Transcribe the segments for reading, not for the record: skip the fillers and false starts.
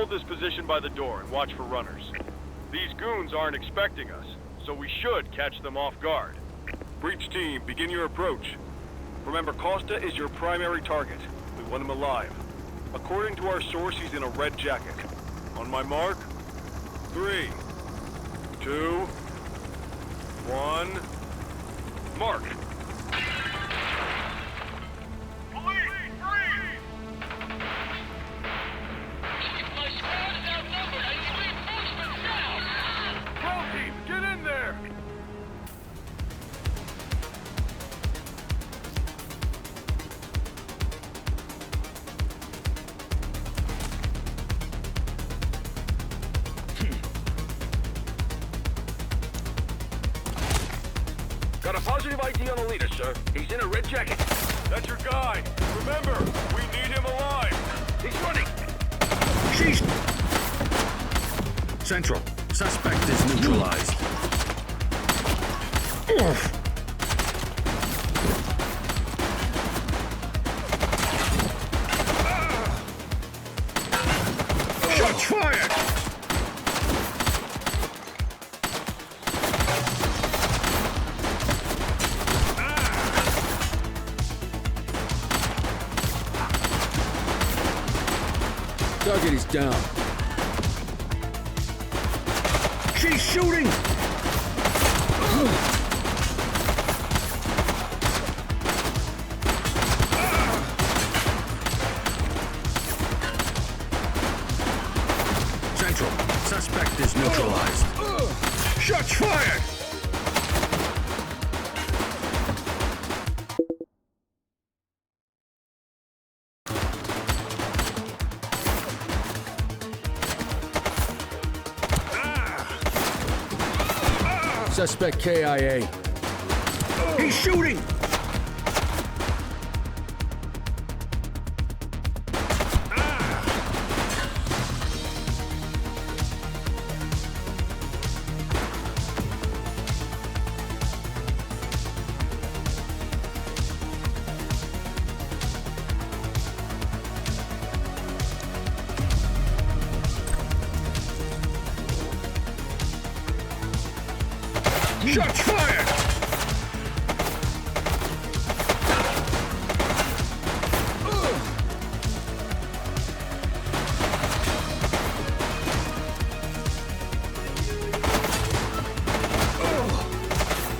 Hold this position by the door and watch for runners. These goons aren't expecting us, so we should catch them off guard. Breach team, begin your approach. Remember, Costa is your primary target. We want him alive. According to our source, he's in a red jacket. On my mark, 3, 2, 1, mark! Police, freeze! My squad is outnumbered. I need reinforcements now! Pro team, get in there! Got a positive ID on the leader, sir. He's in a red jacket. That's your guy. Remember, we need him alive. He's running. Sheesh! Central. Suspect is neutralized. Oof. Shots fired! Target is down. She's shooting! Central. Suspect is neutralized. Shots fired! Suspect KIA. He's shooting! Shots fired!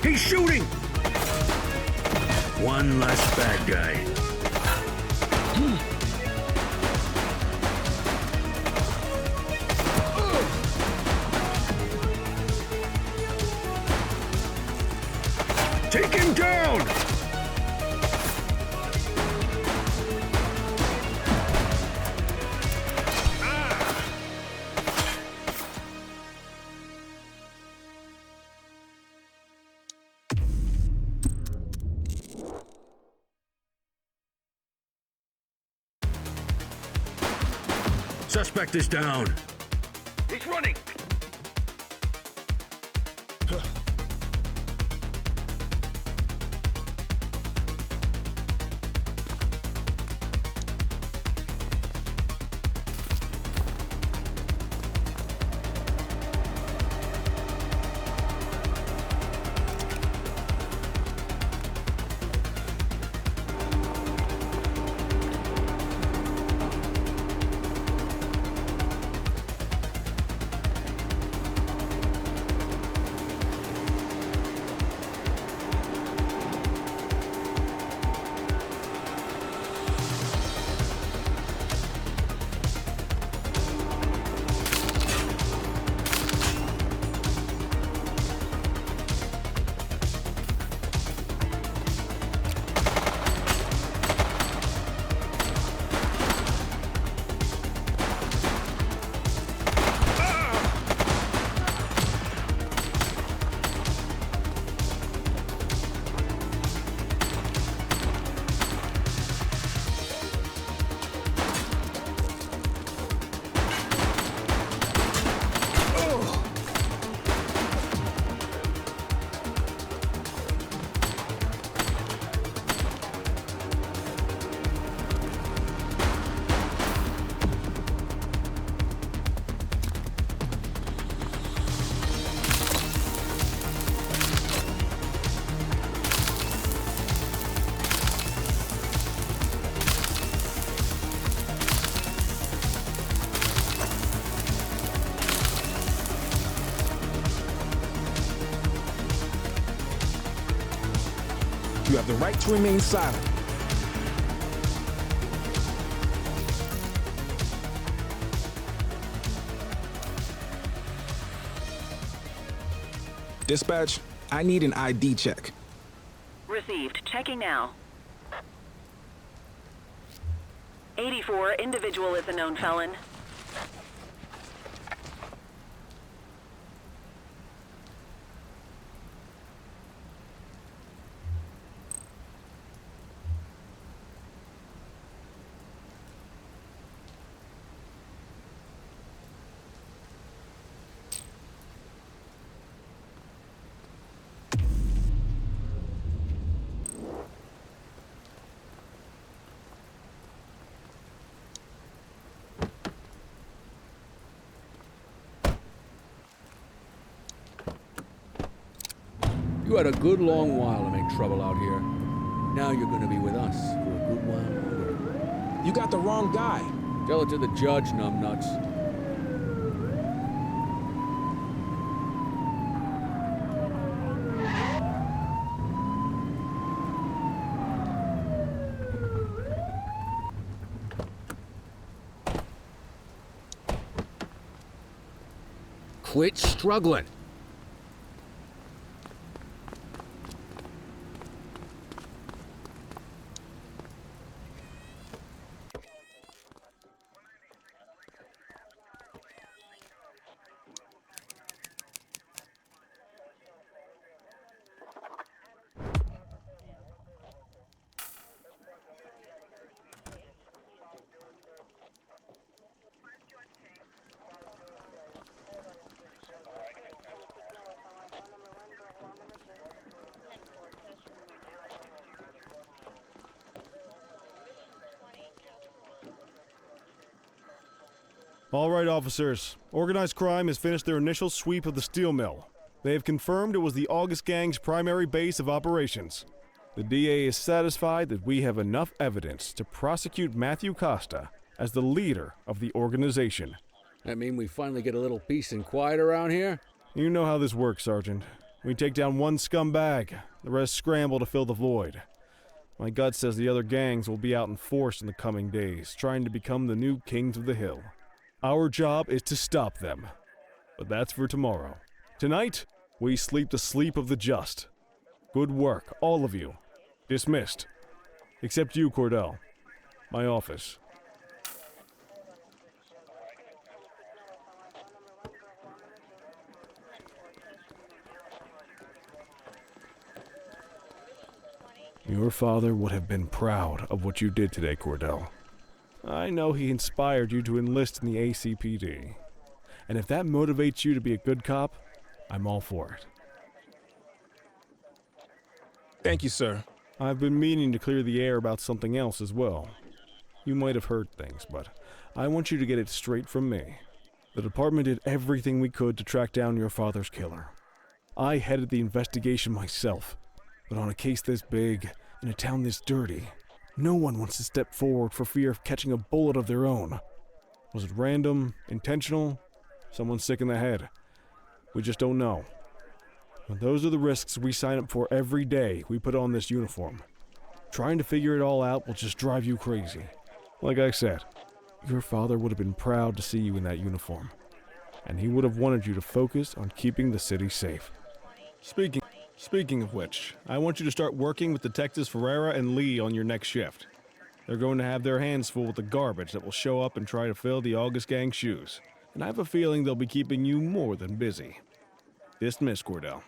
He's shooting! One less bad guy. Take him down! Suspect is down. He's running. You have the right to remain silent. Dispatch, I need an ID check. Received. Checking now. 84, individual is a known felon. You had a good long while to make trouble out here. Now you're gonna be with us for a good while longer. You got the wrong guy. Tell it to the judge, numbnuts. Quit struggling. All right, officers. Organized crime has finished their initial sweep of the steel mill. They have confirmed it was the August Gang's primary base of operations. The DA is satisfied that we have enough evidence to prosecute Matthew Costa as the leader of the organization. That mean we finally get a little peace and quiet around here? You know how this works, Sergeant. We take down one scumbag, the rest scramble to fill the void. My gut says the other gangs will be out in force in the coming days, trying to become the new kings of the hill. Our job is to stop them, but that's for tomorrow. Tonight, we sleep the sleep of the just. Good work, all of you. Dismissed. Except you, Cordell. My office. Your father would have been proud of what you did today, Cordell. I know he inspired you to enlist in the ACPD. And if that motivates you to be a good cop, I'm all for it. Thank you, sir. I've been meaning to clear the air about something else as well. You might have heard things, but I want you to get it straight from me. The department did everything we could to track down your father's killer. I headed the investigation myself, but on a case this big, in a town this dirty, no one wants to step forward for fear of catching a bullet of their own. Was it random, intentional, someone sick in the head? We just don't know. But those are the risks we sign up for every day we put on this uniform. Trying to figure it all out will just drive you crazy. Like I said, your father would have been proud to see you in that uniform, and he would have wanted you to focus on keeping the city safe. Speaking of which, I want you to start working with Detectives Ferreira and Lee on your next shift. They're going to have their hands full with the garbage that will show up and try to fill the August Gang's shoes. And I have a feeling they'll be keeping you more than busy. Dismiss, Cordell.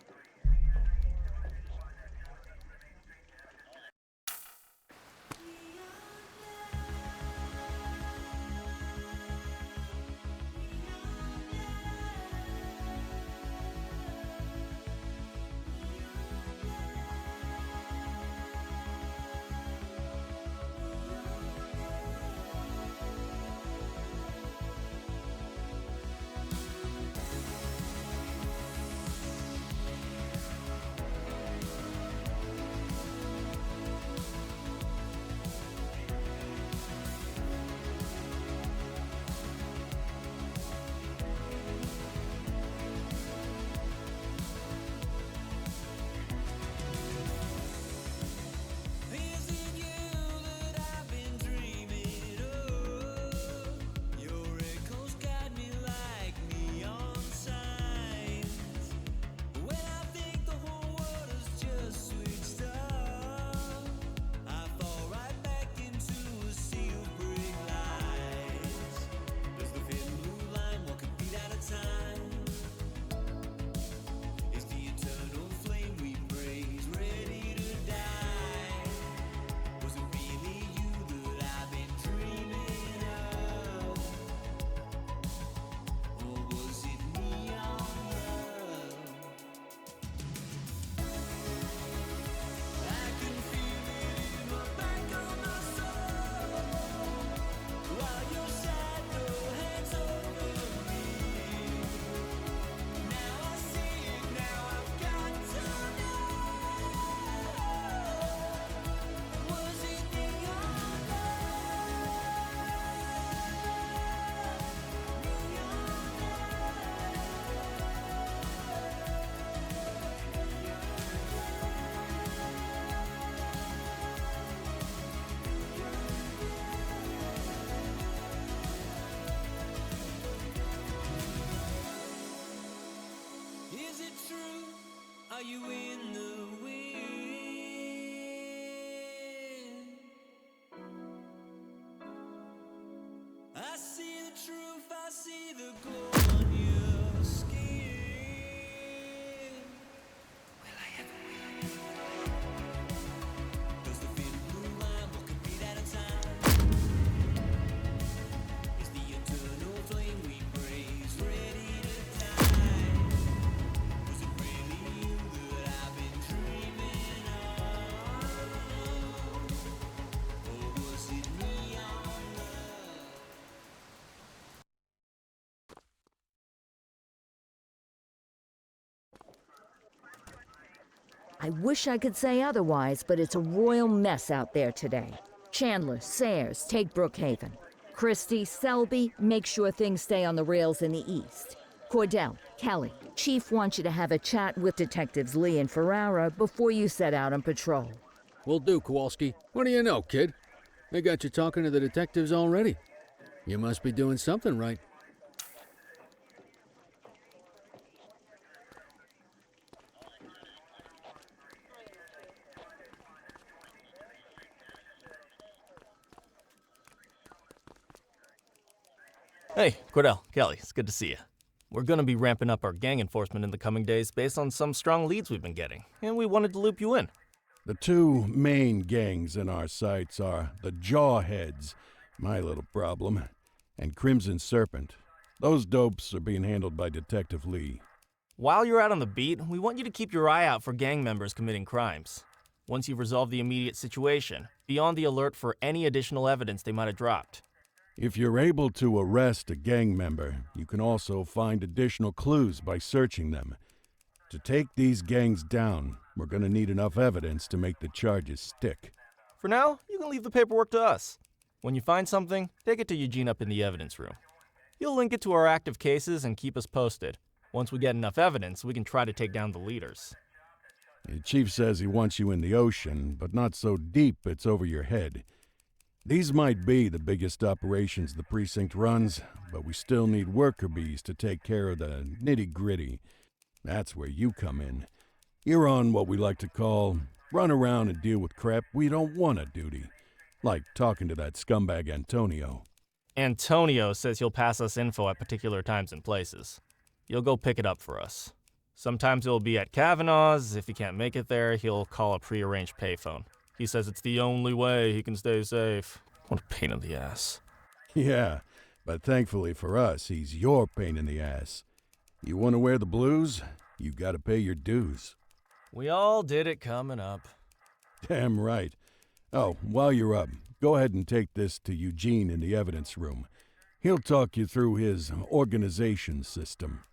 I wish I could say otherwise, but it's a royal mess out there today. Chandler, Sayers, take Brookhaven. Christie, Selby, make sure things stay on the rails in the east. Cordell, Kelly, Chief wants you to have a chat with Detectives Lee and Ferrara before you set out on patrol. Will do, Kowalski. What do you know, kid? They got you talking to the detectives already. You must be doing something right. Hey, Cordell, Kelly, it's good to see you. We're going to be ramping up our gang enforcement in the coming days based on some strong leads we've been getting, and we wanted to loop you in. The two main gangs in our sights are the Jawheads, my little problem, and Crimson Serpent. Those dopes are being handled by Detective Lee. While you're out on the beat, we want you to keep your eye out for gang members committing crimes. Once you've resolved the immediate situation, be on the alert for any additional evidence they might have dropped. If you're able to arrest a gang member, you can also find additional clues by searching them. To take these gangs down, we're going to need enough evidence to make the charges stick. For now, you can leave the paperwork to us. When you find something, take it to Eugene up in the evidence room. He'll link it to our active cases and keep us posted. Once we get enough evidence, we can try to take down the leaders. The chief says he wants you in the ocean, but not so deep it's over your head. These might be the biggest operations the precinct runs, but we still need worker bees to take care of the nitty-gritty. That's where you come in. You're on what we like to call run around and deal with crap we don't want to duty, like talking to that scumbag Antonio. Antonio says he'll pass us info at particular times and places. He'll go pick it up for us. Sometimes it'll be at Kavanaugh's. If he can't make it there, he'll call a prearranged payphone. He says it's the only way he can stay safe. What a pain in the ass. Yeah, but thankfully for us, he's your pain in the ass. You want to wear the blues? You gotta pay your dues. We all did it coming up. Damn right. Oh, while you're up, go ahead and take this to Eugene in the evidence room. He'll talk you through his organization system.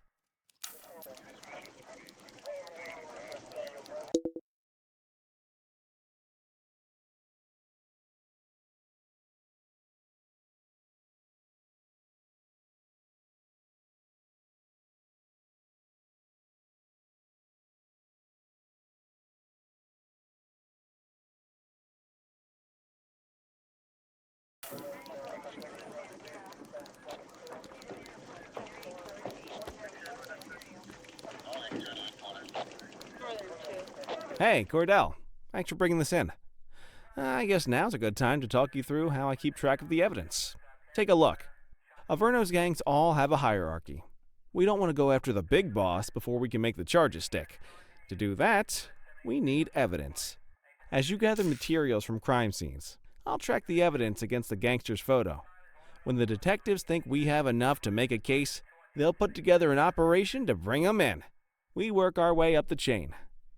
Hey, Cordell. Thanks for bringing this in. I guess now's a good time to talk you through how I keep track of the evidence. Take a look. Averno's gangs all have a hierarchy. We don't want to go after the big boss before we can make the charges stick. To do that, we need evidence. As you gather materials from crime scenes, I'll track the evidence against the gangster's photo. When the detectives think we have enough to make a case, they'll put together an operation to bring them in. We work our way up the chain.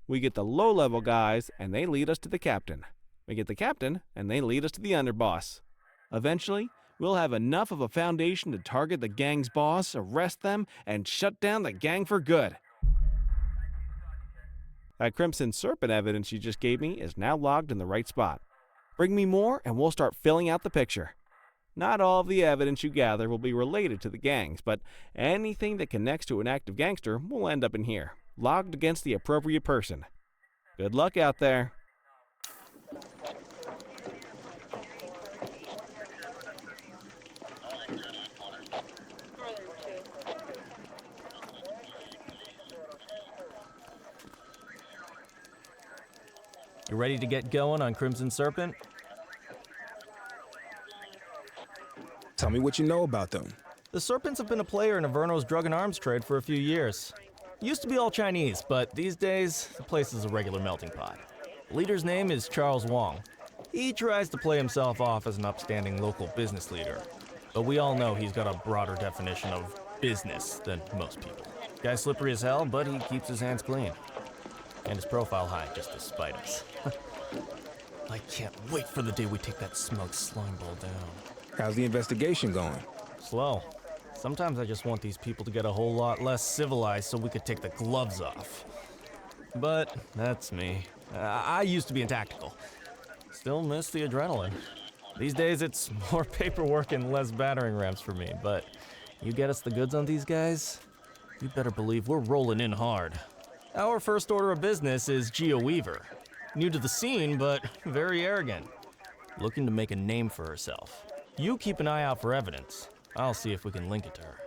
We get the low-level guys, and they lead us to the captain. We get the captain, and they lead us to the underboss. Eventually, we'll have enough of a foundation to target the gang's boss, arrest them, and shut down the gang for good. That Crimson Serpent evidence you just gave me is now logged in the right spot. Bring me more, and we'll start filling out the picture. Not all of the evidence you gather will be related to the gangs, but anything that connects to an active gangster will end up in here, logged against the appropriate person. Good luck out there. You ready to get going on Crimson Serpent? Tell me what you know about them. The Serpents have been a player in Averno's drug and arms trade for a few years. Used to be all Chinese, but these days, the place is a regular melting pot. The leader's name is Charles Wong. He tries to play himself off as an upstanding local business leader, but we all know he's got a broader definition of business than most people. Guy's slippery as hell, but he keeps his hands clean. And his profile high just to spite us. I can't wait for the day we take that smug slime ball down. How's the investigation going? Slow. Sometimes I just want these people to get a whole lot less civilized so we could take the gloves off. But that's me. I used to be in tactical. Still miss the adrenaline. These days it's more paperwork and less battering rams for me, but you get us the goods on these guys, you better believe we're rolling in hard. Our first order of business is Gia Weaver. New to the scene, but very arrogant. Looking to make a name for herself. You keep an eye out for evidence. I'll see if we can link it to her.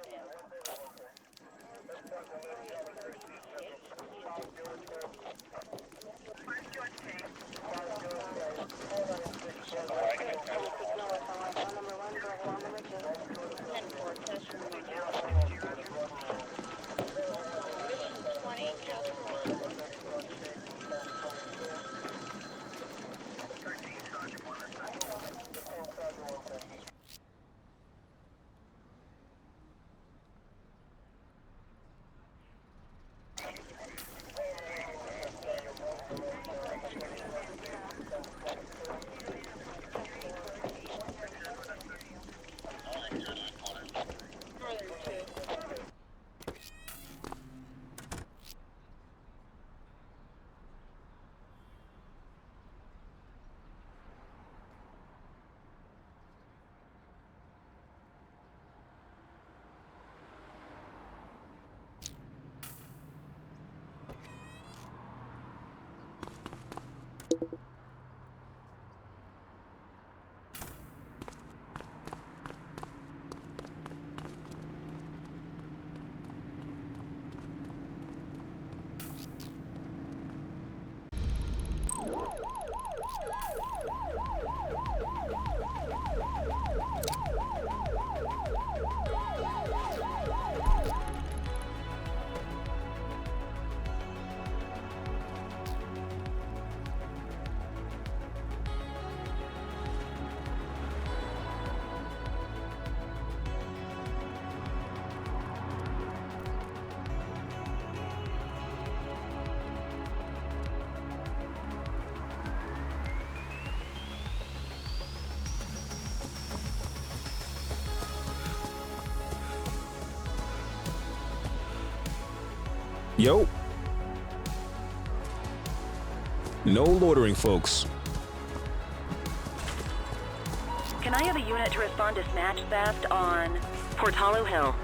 Yo. No loitering, folks. Can I have a unit to respond to snatch theft on Portalo Hill?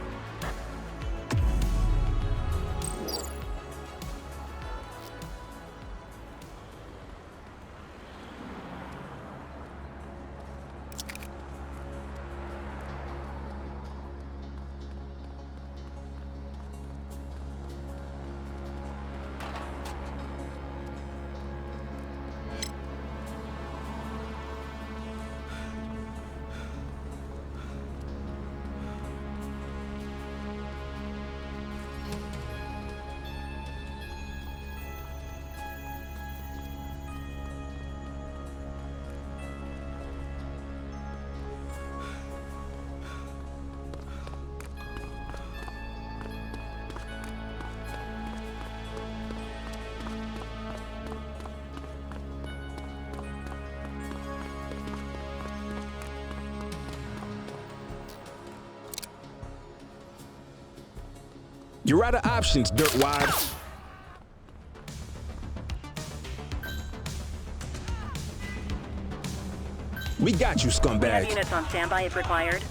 You're out of options, dirtwad. We got you, We have scumbag. units on standby if required.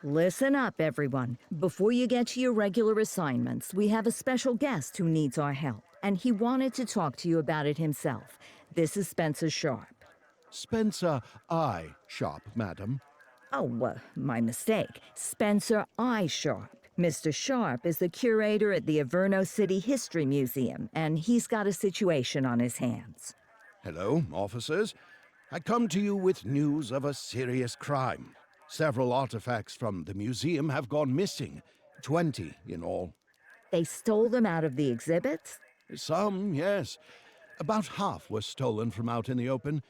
Listen up, everyone. Before you get to your regular assignments, we have a special guest who needs our help, and he wanted to talk to you about it himself. This is Spencer Sharp. Spencer I. Sharp, madam. Oh, my mistake. Spencer I. Sharp. Mr. Sharp is the curator at the Averno City History Museum, and he's got a situation on his hands. Hello, officers. I come to you with news of a serious crime. Several artifacts from the museum have gone missing, 20 in all. They stole them out of the exhibits? Some, yes. About half were stolen from out in the open.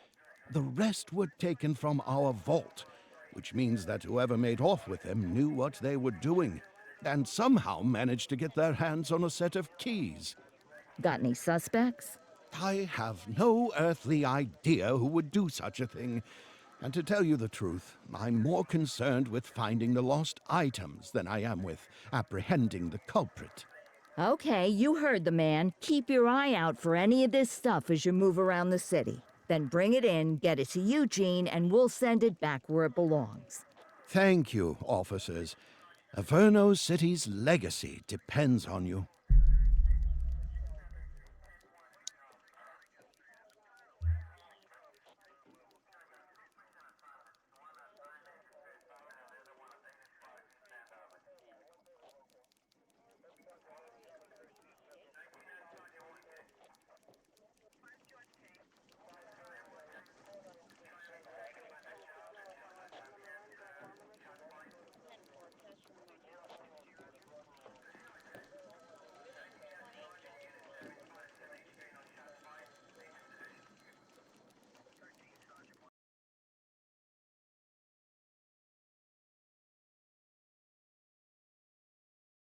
The rest were taken from our vault, which means that whoever made off with them knew what they were doing, and somehow managed to get their hands on a set of keys. Got any suspects? I have no earthly idea who would do such a thing. And to tell you the truth, I'm more concerned with finding the lost items than I am with apprehending the culprit. Okay, you heard the man. Keep your eye out for any of this stuff as you move around the city. Then bring it in, get it to Eugene, and we'll send it back where it belongs. Thank you, officers. Averno City's legacy depends on you.